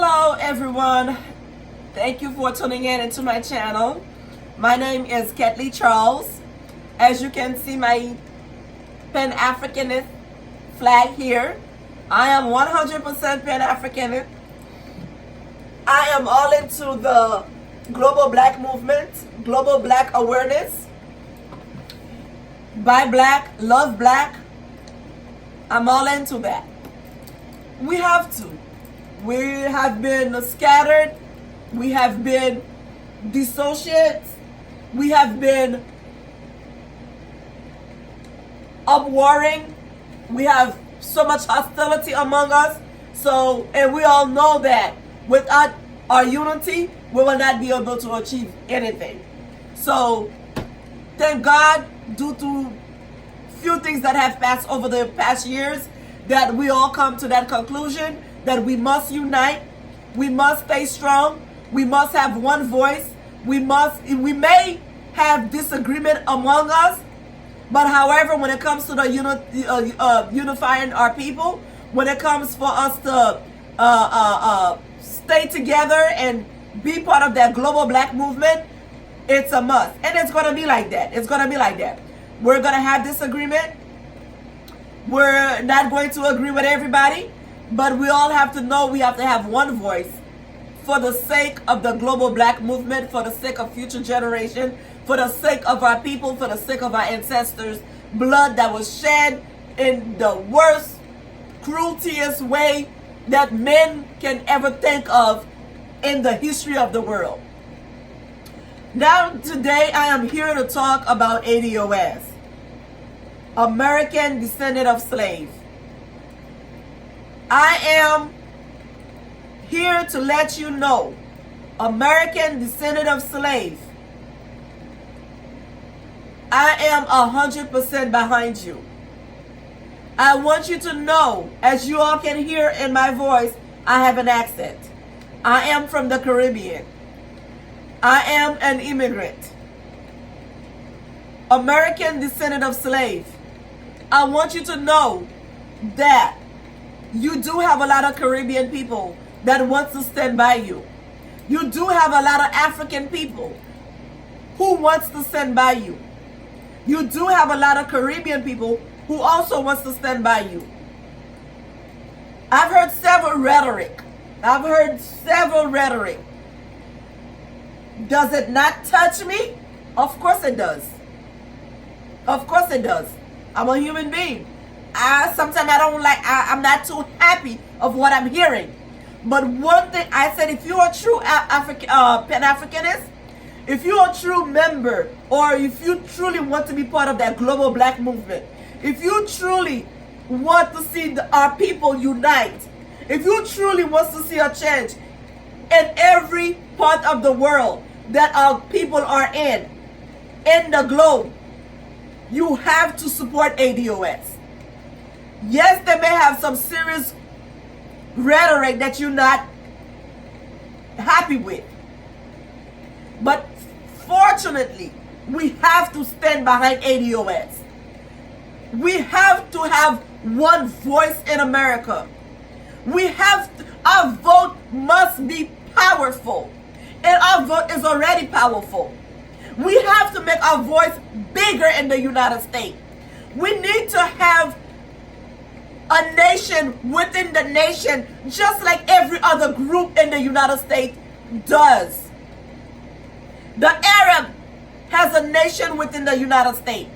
Hello everyone, thank you for tuning in into my channel. My name is Ketley Charles. As you can see my Pan-Africanist flag here. I am 100% Pan-Africanist. I am all into the global black movement, global black awareness. Buy black, love black. I'm all into that. We have to. We have been scattered. We have been dissociates. We have been upwarring. We have so much hostility among us. So, and we all know that without our unity, we will not be able to achieve anything. So, thank God, due to few things that have passed over the past years, that we all come to that conclusion that we must unite, we must stay strong, we must have one voice, we may have disagreement among us, but however, when it comes to the unifying our people, when it comes for us to stay together and be part of that global black movement, it's a must. And it's going to be like that. It's going to be like that. We're going to have disagreement. We're not going to agree with everybody, but we all have to know we have to have one voice for the sake of the global black movement, for the sake of future generation, for the sake of our people, for the sake of our ancestors' blood that was shed in the worst, crueltiest way that men can ever think of in the history of the world. Now, today I am here to talk about ADOS, American Descendant of Slave. I am here to let you know, American Descendant of Slave, I am 100% behind you. I want you to know, as you all can hear in my voice, I have an accent. I am from the Caribbean. I am an immigrant. American Descendant of Slave. I want you to know that you do have a lot of Caribbean people that want to stand by you. You do have a lot of African people who wants to stand by you. You do have a lot of Caribbean people who also wants to stand by you. I've heard several rhetoric. Does it not touch me? Of course it does. Of course it does. I'm a human being. Sometimes I'm not too happy of what I'm hearing. But one thing I said, if you're a true Pan-Africanist, if you're a true member, or if you truly want to be part of that global black movement, if you truly want to see our people unite, if you truly want to see a change in every part of the world that our people are in the globe, you have to support ADOS. Yes, they may have some serious rhetoric that you're not happy with. But fortunately, we have to stand behind ADOS. We have to have one voice in America. Our vote must be powerful. And our vote is already powerful. We have to make our voice bigger in the United States. We need to have a nation within the nation, just like every other group in the United States does. The Arab has a nation within the United States.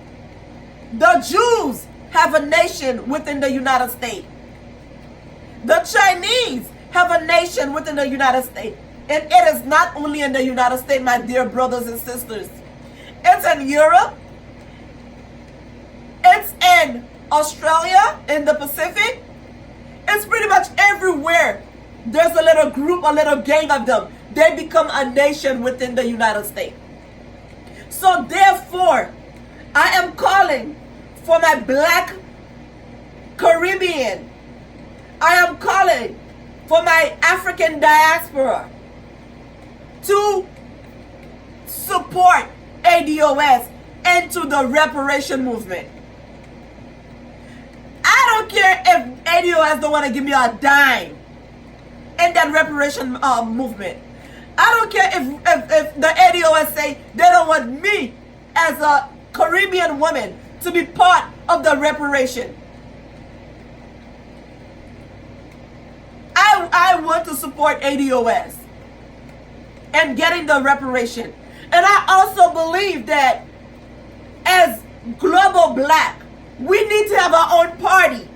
The Jews have a nation within the United States. The Chinese have a nation within the United States. And it is not only in the United States, my dear brothers and sisters. It's in Europe. It's in Australia, in the Pacific. It's pretty much everywhere. There's a little group, a little gang of them. They become a nation within the United States. So therefore, I am calling for my black Caribbean. I am calling for my African diaspora to support ADOS and to the reparation movement. I don't care if ADOS don't want to give me a dime. And in that reparation movement. I don't care if the ADOS say they don't want me as a Caribbean woman to be part of the reparation. I want to support ADOS and getting the reparation. And I also believe that as global black, we need to have our own party.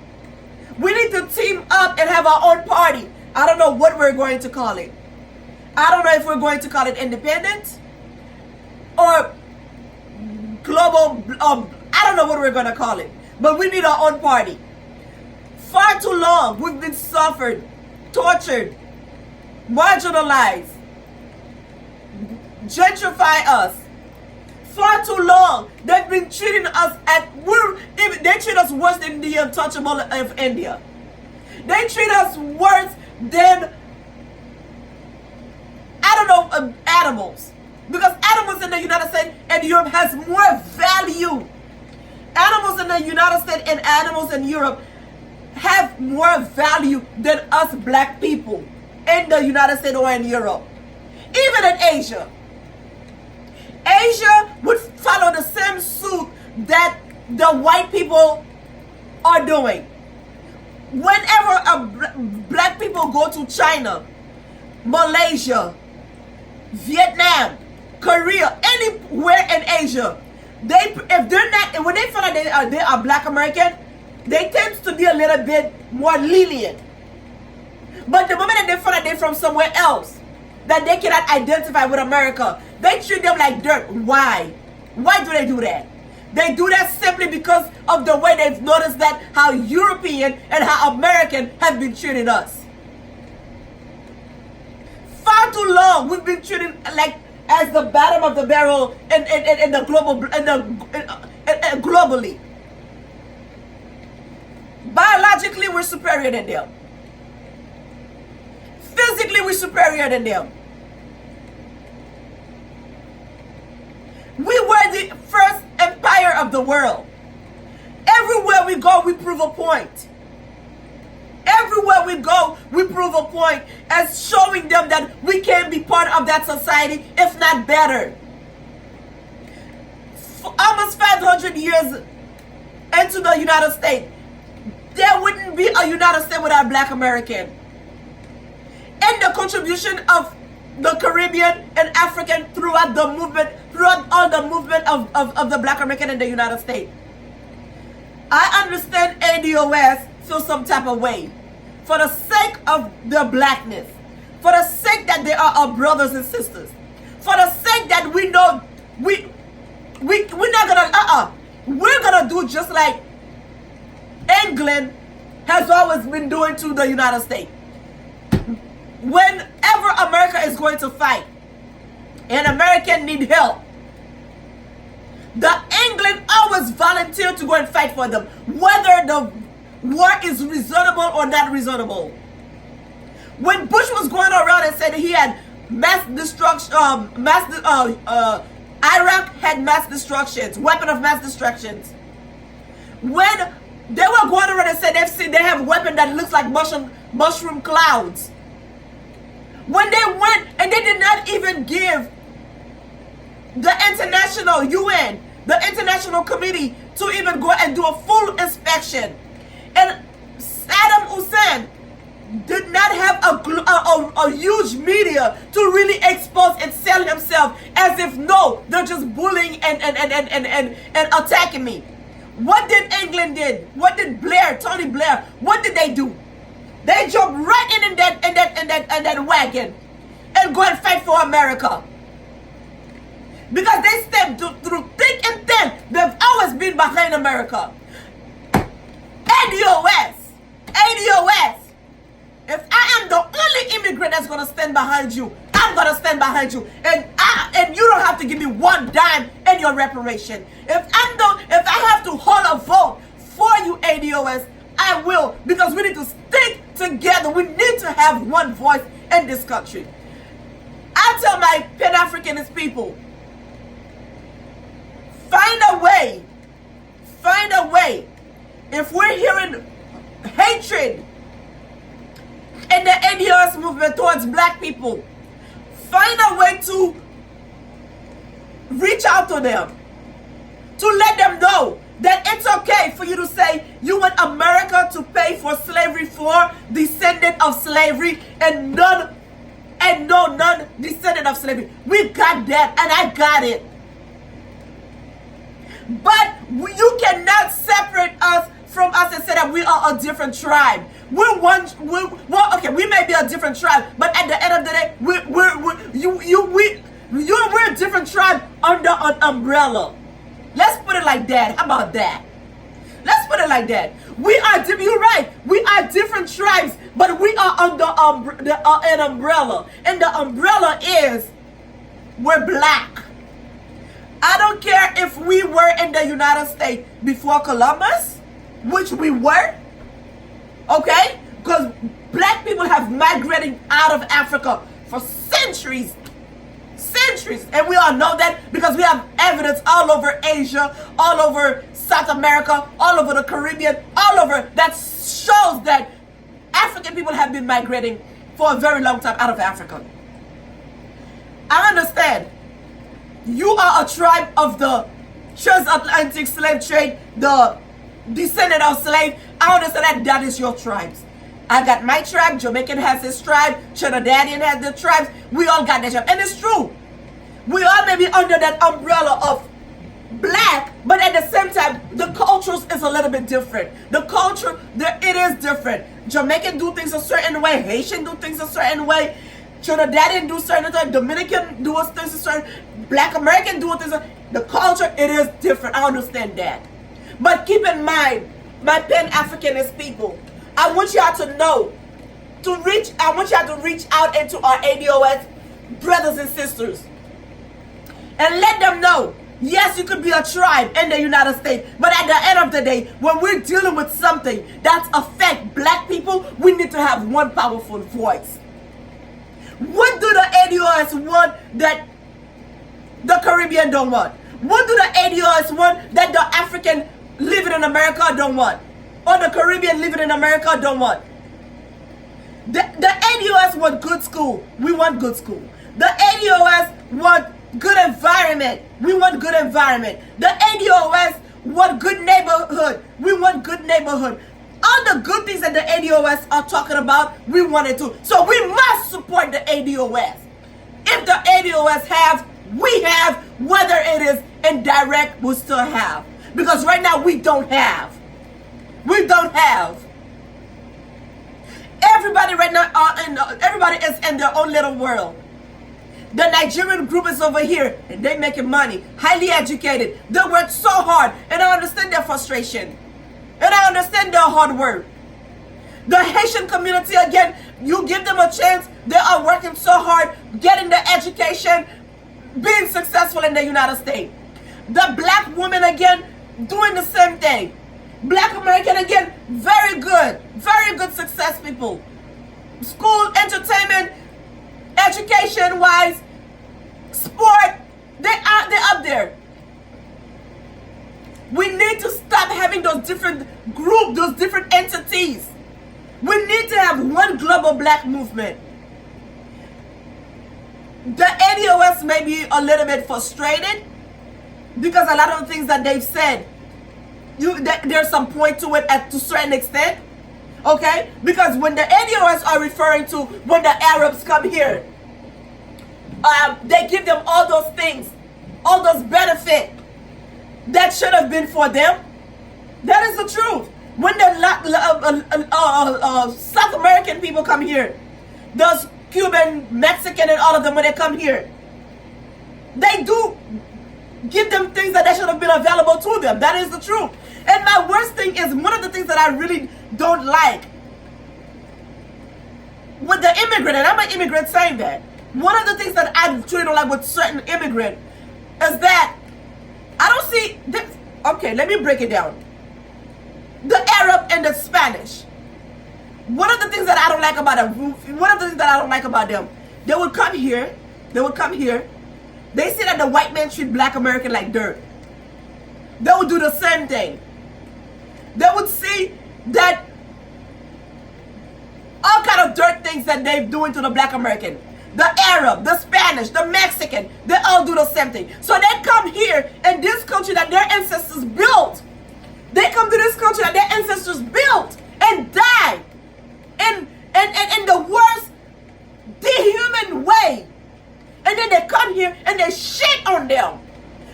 We need to team up and have our own party. I don't know what we're going to call it. I don't know if we're going to call it independent or global. I don't know what we're going to call it. But we need our own party. Far too long, we've been suffered, tortured, marginalized, gentrify us. Far too long, they've been treating us they treat us worse than the untouchable of India. They treat us worse than, I don't know, animals. Because animals in the United States and Europe has more value. Animals in the United States and animals in Europe have more value than us black people in the United States or in Europe. Even in Asia. Asia would follow the same suit that the white people are doing. Whenever black people go to China, Malaysia, Vietnam, Korea, anywhere in Asia, if they're not, when they find out they are black American, they tend to be a little bit more lenient. But the moment that they find out they're from somewhere else, that they cannot identify with America, they treat them like dirt. Why? Why do they do that? They do that simply because of the way they've noticed that how European and how American have been treating us. Far too long we've been treated like as the bottom of the barrel in the global globally. Biologically, we're superior than them. Physically, we're superior than them. We were the first empire of the world. Everywhere we go, we prove a point. Everywhere we go, we prove a point as showing them that we can be part of that society, if not better. For almost 500 years into the United States, there wouldn't be a United States without black American. And the contribution of the Caribbean and African throughout the movement, throughout all the movement of the black American in the United States. I understand ADOS feel some type of way for the sake of their blackness, for the sake that they are our brothers and sisters, for the sake that we know we're not gonna we're gonna do just like England has always been doing to the United States. Whenever America is going to fight and Americans need help, the England always volunteer to go and fight for them, whether the war is reasonable or not reasonable. When Bush was going around and said he had mass destruction, Iraq had mass destructions, weapon of mass destructions. When they were going around and said they have a weapon that looks like mushroom clouds. When they went and they did not even give the international UN, the international committee, to even go and do a full inspection. And Saddam Hussein did not have a huge media to really expose and sell himself as if, no, they're just bullying and attacking me. What did England did? What did Tony Blair, what did they do? They jumped right in that wagon and go and fight for America. Because they stepped through thick and thin. They've always been behind America. ADOS. If I am the only immigrant that's going to stand behind you, I'm going to stand behind you. And you don't have to give me one dime in your reparation. If I have to hold a vote for you, ADOS, I will, because we need to stick together. We need to have one voice in this country. I tell my Pan-Africanist people, find a way. If we're hearing hatred and the ADOS movement towards black people. Find a way to reach out to them, to let them know that it's okay for you to say you want America to pay for slavery for descendant of slavery and no non-descendant of slavery. We got that, and I got it. But you cannot separate us from us and say that we are a different tribe. We're we may be a different tribe, but at the end of the day, we're a different tribe under an umbrella. Let's put it like that. How about that? Let's put it like that. You're right. We are different tribes, but we are under an umbrella. And the umbrella is, we're black. I don't care if we were in the United States before Columbus, which we were. Okay? Because black people have migrated out of Africa for centuries. And we all know that because we have evidence all over Asia, all over South America, all over the Caribbean, all over, that shows that African people have been migrating for a very long time out of Africa. I understand. You are a tribe of the transatlantic slave trade, the descendant of slave. I understand that is your tribes. I got my tribe, Jamaican has his tribe, Trinidadian has their tribes. We all got their tribe. And it's true. We all may be under that umbrella of black, but at the same time, the cultures is a little bit different. The culture, it is different. Jamaican do things a certain way, Haitian do things a certain way, Trinidadian do certain things, Dominican do things a certain, Black American do things. The culture, it is different. I understand that. But keep in mind, my Pan-Africanist people, I want y'all to know, I want y'all to reach out into our ADOS brothers and sisters and let them know, yes, you could be a tribe in the United States, but at the end of the day, when we're dealing with something that affects black people, we need to have one powerful voice. What do the ADOS want that the Caribbean don't want? What do the ADOS want that the African living in America don't want? Or the Caribbean living in America don't want? The ADOS want good school. We want good school. The ADOS want good environment. We want good environment. The ADOS want good neighborhood. We want good neighborhood. All the good things that the ADOS are talking about, we want it to. So we must support the ADOS. If the ADOS have, we have. Whether it is indirect, we still have. Because right now we don't have. We don't have. Everybody right now everybody is in their own little world. The Nigerian group is over here and they making money, highly educated. They work so hard, and I understand their frustration. And I understand their hard work. The Haitian community, again, you give them a chance, they are working so hard, getting the education, being successful in the United States. The black woman, again, doing the same thing. Black American, again, very good success people. School, entertainment, education-wise, sport, they're up there. We need to stop having those different groups, those different entities. We need to have one global black movement. The ADOS may be a little bit frustrated because a lot of the things that they've said, there's some point to it to a certain extent. Okay? Because when the ADOS are referring to when the Arabs come here, they give them all those things, all those benefits that should have been for them. That is the truth. When the South American people come here, those Cuban, Mexican, and all of them, when they come here, they do give them things that should have been available to them. That is the truth. And my worst thing is, one of the things that I really don't like with the immigrant, and I'm an immigrant saying that, one of the things that I truly don't like with certain immigrant is that I don't see this. Okay, let me break it down. The Arab and the Spanish. One of the things that I don't like about them, they would come here, they say that the white man treat black American like dirt. They would do the same thing. They would see that all kind of dirt things that they're doing to the Black American. The Arab, the Spanish, the Mexican, they all do the same thing. So they come here in this country that their ancestors built. They come to this country that their ancestors built and died in the worst dehuman way. And then they come here and they shit on them.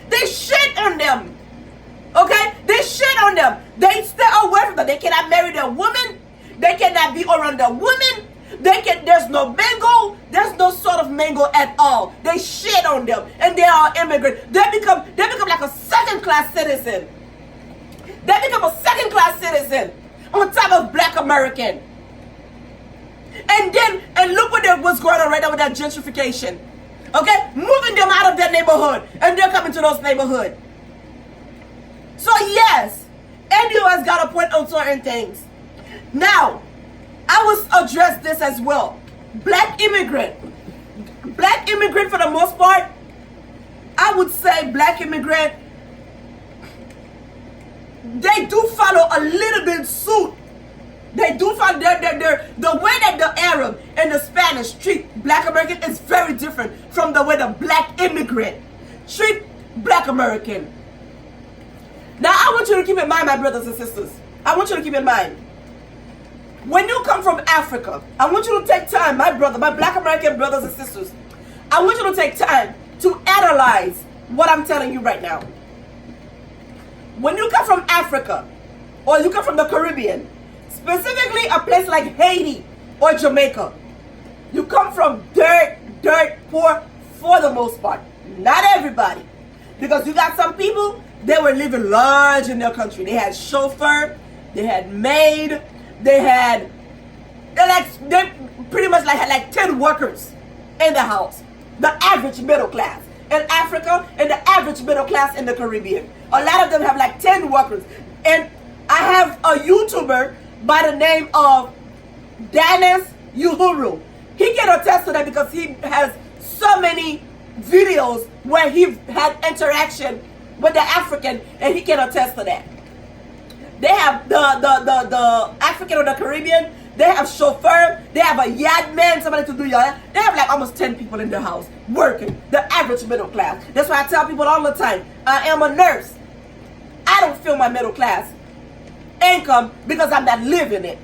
They shit on them. Okay? They shit on them. They stay away from them. They cannot marry their woman. They cannot be around their women. There's no mango. There's no sort of mango at all. They shit on them. And they are immigrants. They become like a second-class citizen. They become a second-class citizen on top of Black American. And look what's going on right now with that gentrification. Okay? Moving them out of their neighborhood. And they're coming to those neighborhoods. So yes, ADOS got a point on certain things. Now, I will address this as well. Black immigrant for the most part, I would say black immigrant, they do follow a little bit suit. They do follow the way that the Arab and the Spanish treat Black American is very different from the way the black immigrant treat Black American. Now I want you to keep in mind, my brothers and sisters, I want you to keep in mind, when you come from Africa, I want you to take time, my Black American brothers and sisters, I want you to take time to analyze what I'm telling you right now. When you come from Africa, or you come from the Caribbean, specifically a place like Haiti or Jamaica, you come from dirt poor for the most part. Not everybody. Because you got some people, they were living large in their country. They had chauffeur, they had maid, they pretty much had like 10 workers in the house. The average middle class in Africa and the average middle class in the Caribbean. A lot of them have like 10 workers. And I have a YouTuber by the name of Dennis Uhuru. He can attest to that because he has so many videos where he had interaction with the African, and he can attest to that. They have the African or the Caribbean, they have chauffeur, they have a yard man, somebody to do yard. They have like almost 10 people in their house working, the average middle class. That's why I tell people all the time, I am a nurse. I don't feel my middle class income because I'm not living it.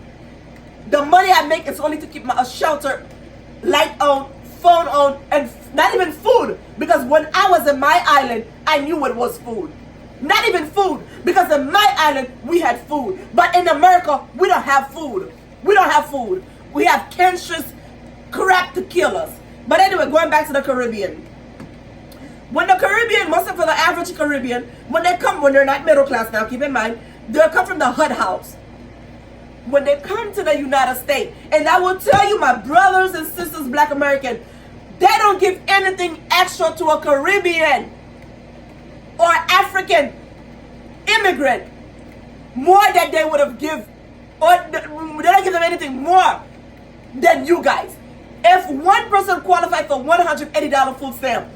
The money I make is only to keep my shelter, light on, phone on, and not even food. Because when I was in my island, I knew what was food. Not even food. Because in my island, we had food. But in America, we don't have food. We don't have food. We have cancerous crap to kill us. But anyway, going back to the Caribbean. When the Caribbean, most of the average Caribbean, when they're not middle class now, keep in mind, they'll come from the hood house. When they come to the United States, and I will tell you, my brothers and sisters, Black American, they don't give anything extra to a Caribbean or African immigrant more than they would have give, or they don't give them anything more than you guys. If one person qualified for $180 food stamp,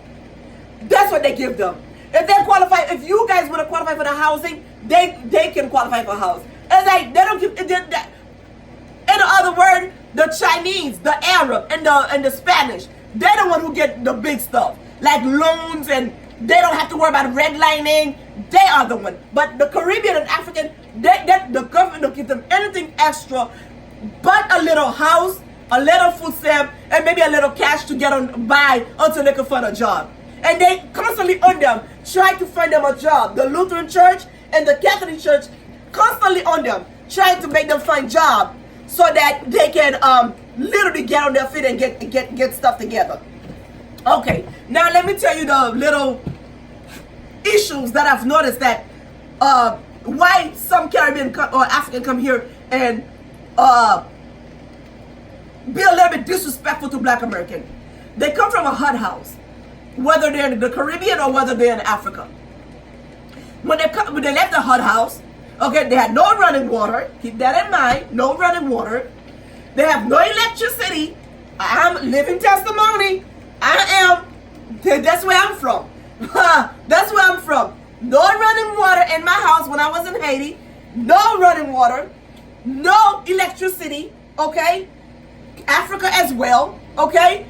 that's what they give them. If they qualify, if you guys would have qualified for the housing, they can qualify for house. It's like they don't give. In other words, the Chinese, the Arab, and the Spanish, they're the one who get the big stuff, like loans, and they don't have to worry about redlining. They are the one. But the Caribbean and African, the government don't give them anything extra, but a little house, a little food stamp, and maybe a little cash to get on by until they can find a job. And they constantly on them try to find them a job. The Lutheran Church and the Catholic Church constantly on them, trying to make them find job so that they can literally get on their feet and get stuff together. Okay, now let me tell you the little issues that I've noticed that why some Caribbean or African come here and be a little bit disrespectful to Black American. They come from a hut house, whether they're in the Caribbean or whether they're in Africa. When they left the hut house, okay, they had no running water. Keep that in mind. No running water. They have no electricity. I'm living testimony. That's where I'm from. That's where I'm from. No running water in my house when I was in Haiti. No running water. No electricity. Okay? Africa as well, okay?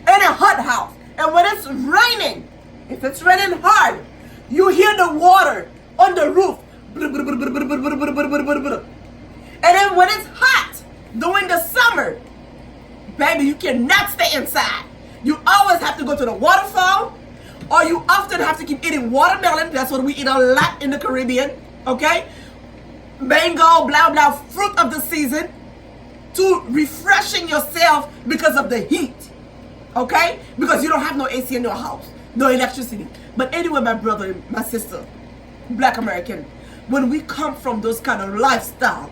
In a hot house. And when it's raining, if it's raining hard, you hear the water on the roof. And then when it's hot, during the summer, baby, you cannot stay inside. You always have to go to the waterfall, or you often have to keep eating watermelon. That's what we eat a lot in the Caribbean, okay? Mango, blah, blah, fruit of the season, to refreshing yourself because of the heat, okay? Because you don't have no AC in your house, no electricity. But anyway, my brother, my sister, Black American, when we come from those kind of lifestyle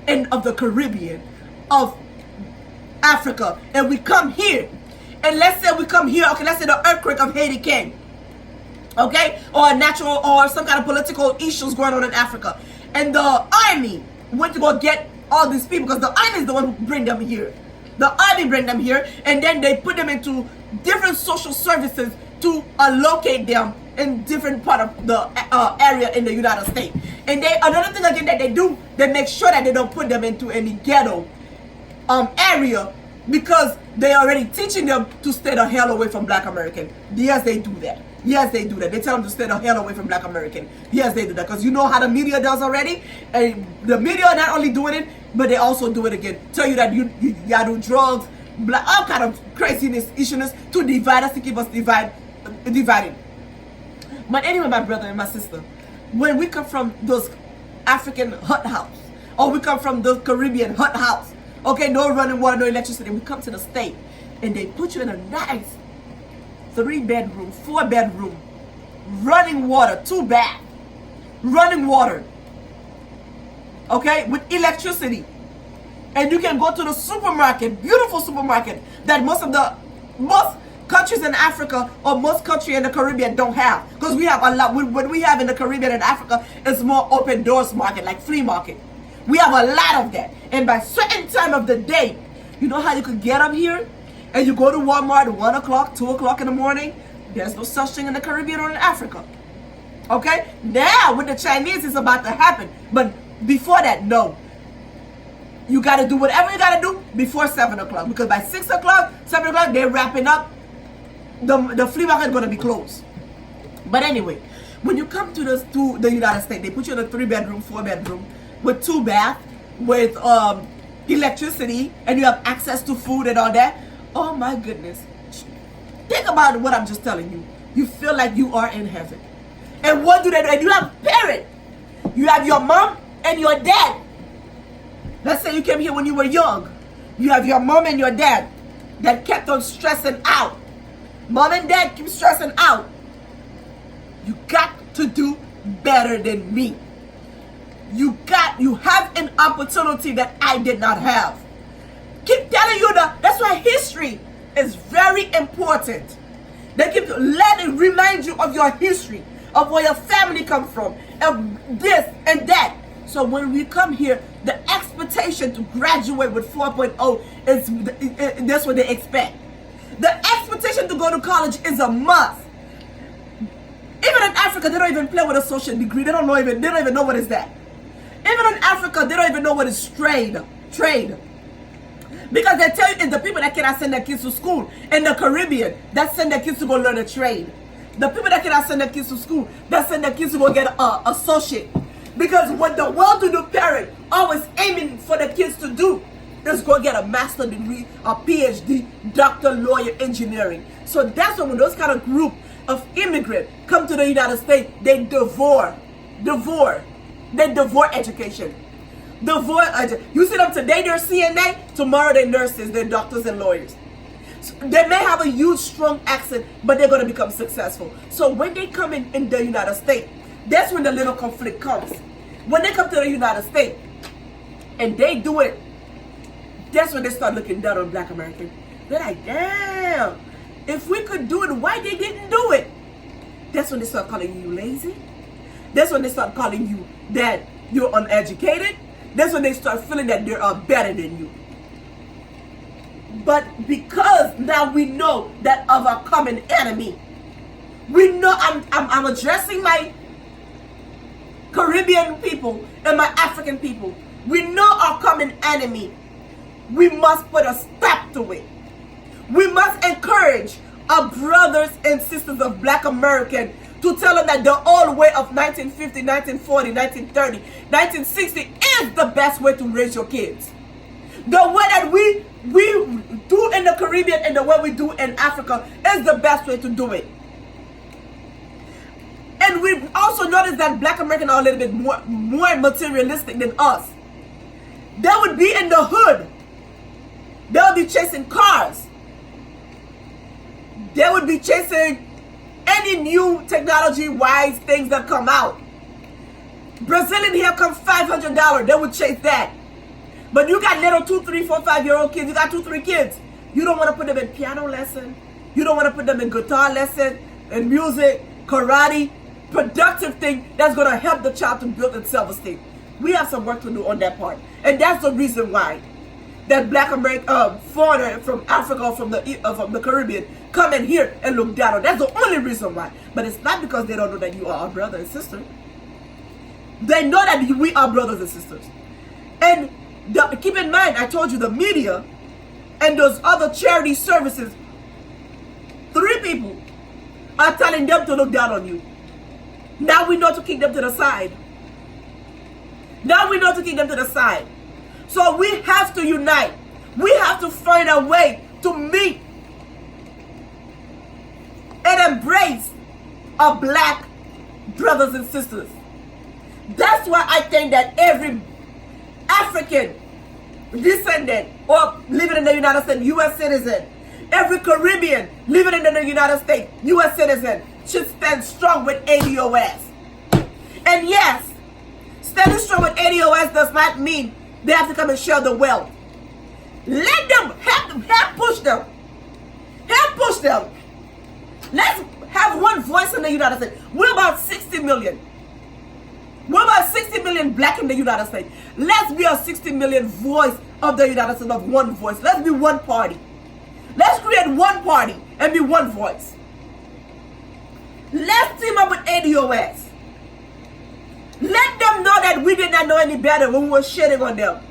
and of the Caribbean, of Africa, and we come here, and let's say we come here, okay, let's say the earthquake of Haiti came, okay, or a natural or some kind of political issues going on in Africa, and the army went to go get all these people, because the army is the one who bring them here. The army bring them here, and then they put them into different social services to locate them in different part of the area in the United States. And they, another thing again that they do, they make sure that they don't put them into any ghetto area, because they already teaching them to stay the hell away from Black American. Yes, they do that. Yes, they do that. They tell them to stay the hell away from Black American. Yes, they do that, because you know how the media does already. And the media are not only doing it, but they also do it again. Tell you that you gotta do drugs, all kind of craziness, issues to divide us, to keep us divided. But anyway, my brother and my sister, when we come from those African hut house, or we come from the Caribbean hut house, okay, no running water, no electricity, we come to the state, and they put you in a nice 3-bedroom, 4-bedroom, running water, 2 bath, running water, okay, with electricity. And you can go to the supermarket, beautiful supermarket, that most countries in Africa, or most countries in the Caribbean don't have. Because we have a lot, what we have in the Caribbean and Africa is more open doors market, like flea market. We have a lot of that. And by certain time of the day, you know how you could get up here and you go to Walmart at 1 o'clock, 2 o'clock in the morning? There's no such thing in the Caribbean or in Africa. Okay? Now, with the Chinese, it's about to happen. But before that, no. You got to do whatever you got to do before 7 o'clock. Because by 6 o'clock, 7 o'clock, they're wrapping up. The flea market is going to be closed. But anyway, when you come to the United States, they put you in a 3-bedroom, 4-bedroom with 2 baths, with electricity, and you have access to food and all that. Oh my goodness. Think about what I'm just telling you. You feel like you are in heaven. And what do they do? And you have parents. You have your mom and your dad. Let's say you came here when you were young. You have your mom and your dad that kept on stressing out. Mom and dad keep stressing out. You got to do better than me. You have an opportunity that I did not have. Keep telling you that. That's why history is very important. They keep let it remind you of your history, of where your family come from, of this and that. So when we come here, the expectation to graduate with 4.0 is that's what they expect. The expectation to go to college is a must. Even in Africa, they don't even play with a social degree. They don't even know what is that. Even in Africa, they don't even know what is trade. Because they tell you it's the people that cannot send their kids to school in the Caribbean that send their kids to go learn a trade. The people that cannot send their kids to school that send their kids to go get an associate. Because what the well-to-do parent always aiming for the kids to do is go get a master's degree, a PhD, doctor, lawyer, engineering. So that's when those kind of group of immigrants come to the United States, they devour education. You see them today, they're CNA, tomorrow they're nurses, they're doctors and lawyers. So they may have a huge, strong accent, but they're going to become successful. So when they come in the United States, that's when the little conflict comes. When they come to the United States and they do it, that's when they start looking down on Black Americans. They're like, damn, if we could do it, why they didn't do it? That's when they start calling you lazy. That's when they start calling you that you're uneducated. That's when they start feeling that they are better than you. But because now we know that of a common enemy, we know I'm addressing my Caribbean people and my African people. We know our common enemy we must put a stop to it. We must encourage our brothers and sisters of Black American to tell them that the old way of 1950, 1940, 1930, 1960 is the best way to raise your kids. The way that we do in the Caribbean and the way we do in Africa is the best way to do it. And we've also noticed that Black Americans are a little bit more materialistic than us. They would be in the hood. They would be chasing cars. They would be chasing any new technology-wise things that come out. Brazilian hair comes $500. They would chase that. But you got little 2, 3, 4, 5-year-old kids. You got 2, 3 kids. You don't want to put them in piano lesson. You don't want to put them in guitar lesson, and music, karate, productive thing that's going to help the child to build its self-esteem. We have some work to do on that part. And that's the reason why that Black American foreigner from Africa or from the Caribbean come in here and look down on. That's the only reason why. But it's not because they don't know that you are our brother and sister. They know that we are brothers and sisters. And keep in mind, I told you the media and those other charity services, 3 people are telling them to look down on you. Now we know to kick them to the side. Now we know to kick them to the side. So we have to unite. We have to find a way to meet and embrace our Black brothers and sisters. That's why I think that every African descendant or living in the United States, U.S. citizen, every Caribbean living in the United States, U.S. citizen, should stand strong with ADOS. And yes, standing strong with ADOS does not mean they have to come and share the wealth. Let them, help push them. Help push them. Let's have one voice in the United States. We're about 60 million. We're about 60 million Black in the United States. Let's be a 60 million voice of the United States, of one voice. Let's be one party. Let's create one party and be one voice. Let's team up with ADOS. Let them know that we did not know any better when we were shitting on them.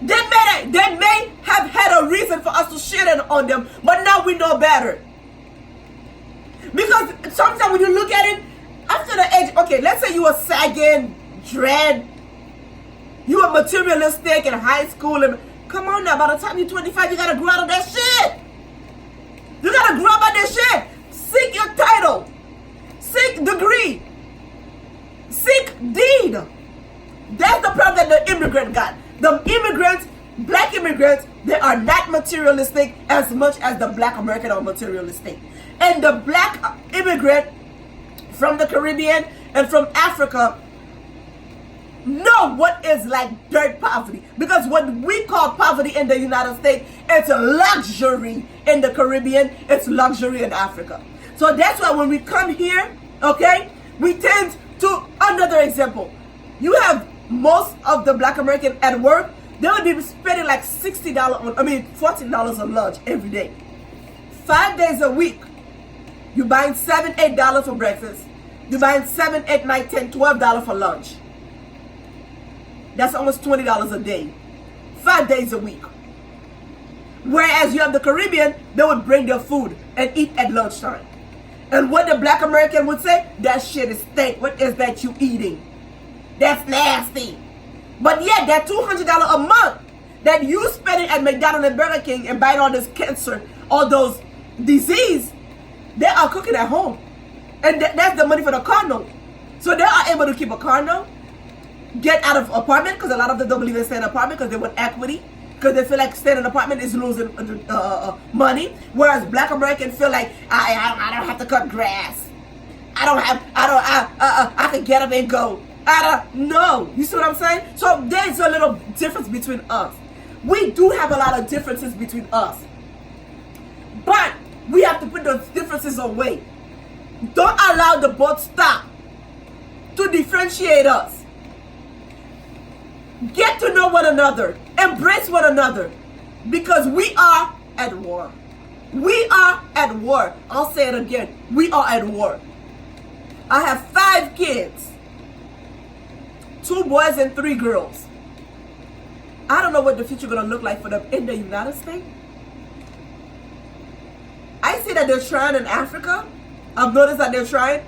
They may have had a reason for us to shit on them, but now we know better. Because sometimes when you look at it, after the age, okay, let's say you were sagging, dread, you were materialistic in high school, and come on now, by the time you're 25, you gotta grow out of that shit. You gotta grow up out of that shit. Seek your title. Seek degree. Seek deed. That's the problem that the immigrant got. The immigrants, Black immigrants, they are not materialistic as much as the Black American are materialistic. And the Black immigrant from the Caribbean and from Africa know what is like dirt poverty. Because what we call poverty in the United States, it's a luxury in the Caribbean, it's luxury in Africa. So that's why when we come here, okay, we tend to, another example, you have most of the Black American at work, they would be spending like $40 on lunch every day. 5 days a week. You're buying $7, $8 for breakfast. You're buying $7, $8, $9, $10, $12 for lunch. That's almost $20 a day. 5 days a week. Whereas you have the Caribbean, they would bring their food and eat at lunchtime. And what the Black American would say, that shit is stink. What is that you eating? That's nasty. But yet, that $200 a month that you spending at McDonald's and Burger King and buying all this cancer, all those disease, they are cooking at home. And that's the money for the car note. So they are able to keep a car note, get out of apartment, because a lot of them don't believe in staying in apartment because they want equity, because they feel like staying in an apartment is losing money. Whereas Black Americans feel like, I don't have to cut grass. I can get up and go. I don't know. You see what I'm saying? So there's a little difference between us. We do have a lot of differences between us. But we have to put those differences away. Don't allow the boat stop to differentiate us. Get to know one another. Embrace one another. Because we are at war. We are at war. I'll say it again. We are at war. I have 5 kids. 2 boys and 3 girls. I don't know what the future gonna look like for them in the United States. I see that they're trying in Africa. I've noticed that they're trying.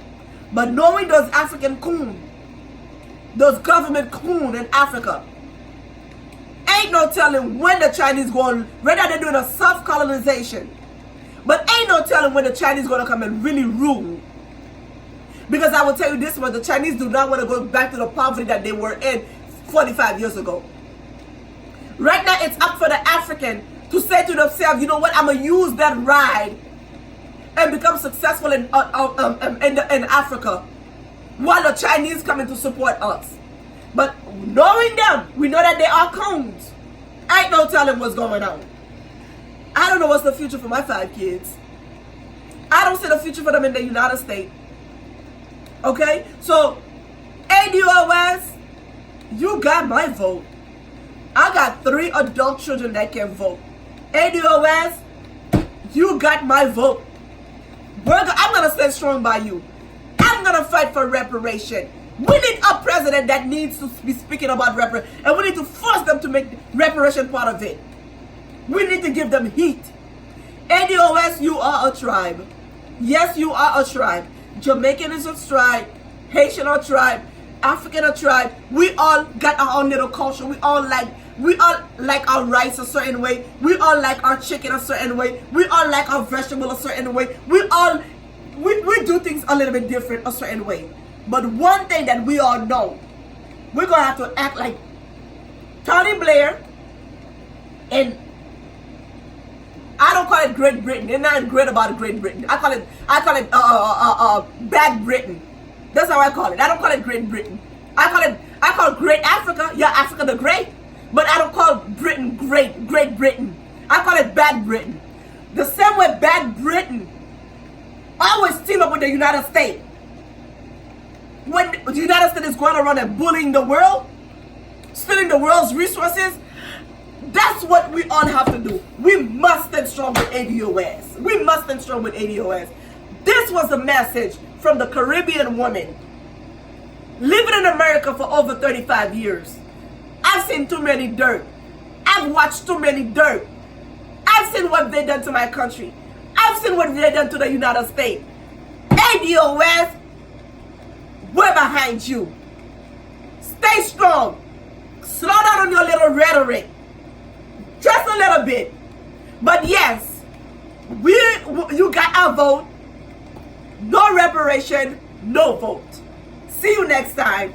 But knowing those African coon, those government coon in Africa, ain't no telling when the Chinese going, whether they're doing a soft colonization, but ain't no telling when the Chinese going to come and really rule. Because I will tell you this much, the Chinese do not want to go back to the poverty that they were in 45 years ago. Right now, it's up for the African to say to themselves, you know what, I'm going to use that ride and become successful in Africa while the Chinese coming to support us. But knowing them, we know that they are coons. Ain't no telling what's going on. I don't know what's the future for my 5 kids. I don't see the future for them in the United States. Okay? So, ADOS, you got my vote. I got 3 adult children that can vote. ADOS, you got my vote. I'm going to stand strong by you. I'm going to fight for reparation. We need a president that needs to be speaking about reparation. And we need to force them to make reparation part of it. We need to give them heat. ADOS, you are a tribe. Yes, you are a tribe. Jamaican is a tribe. Haitian are a tribe. African a tribe. We all got our own little culture. We all like our rice a certain way. We all like our chicken a certain way. We all like our vegetable a certain way. We do things a little bit different a certain way. But one thing that we all know, we're gonna have to act like Tony Blair, and I don't call it Great Britain. They're not great about Great Britain. I call it Bad Britain. That's how I call it. I don't call it Great Britain. I call Great Africa. Yeah, Africa the Great. But I don't call Britain Great Britain. I call it Bad Britain. The same way Bad Britain always team up with the United States. When the United States is going around and bullying the world, stealing the world's resources, that's what we all have to do. We must stand strong with ADOS. We must stand strong with ADOS. This was a message from the Caribbean woman living in America for over 35 years. I've seen too many dirt. I've watched too many dirt. I've seen what they done to my country. I've seen what they done to the United States. ADOS, we're behind you. Stay strong. Slow down on your little rhetoric. Just a little bit. But yes, you got our vote. No reparation, no vote. See you next time.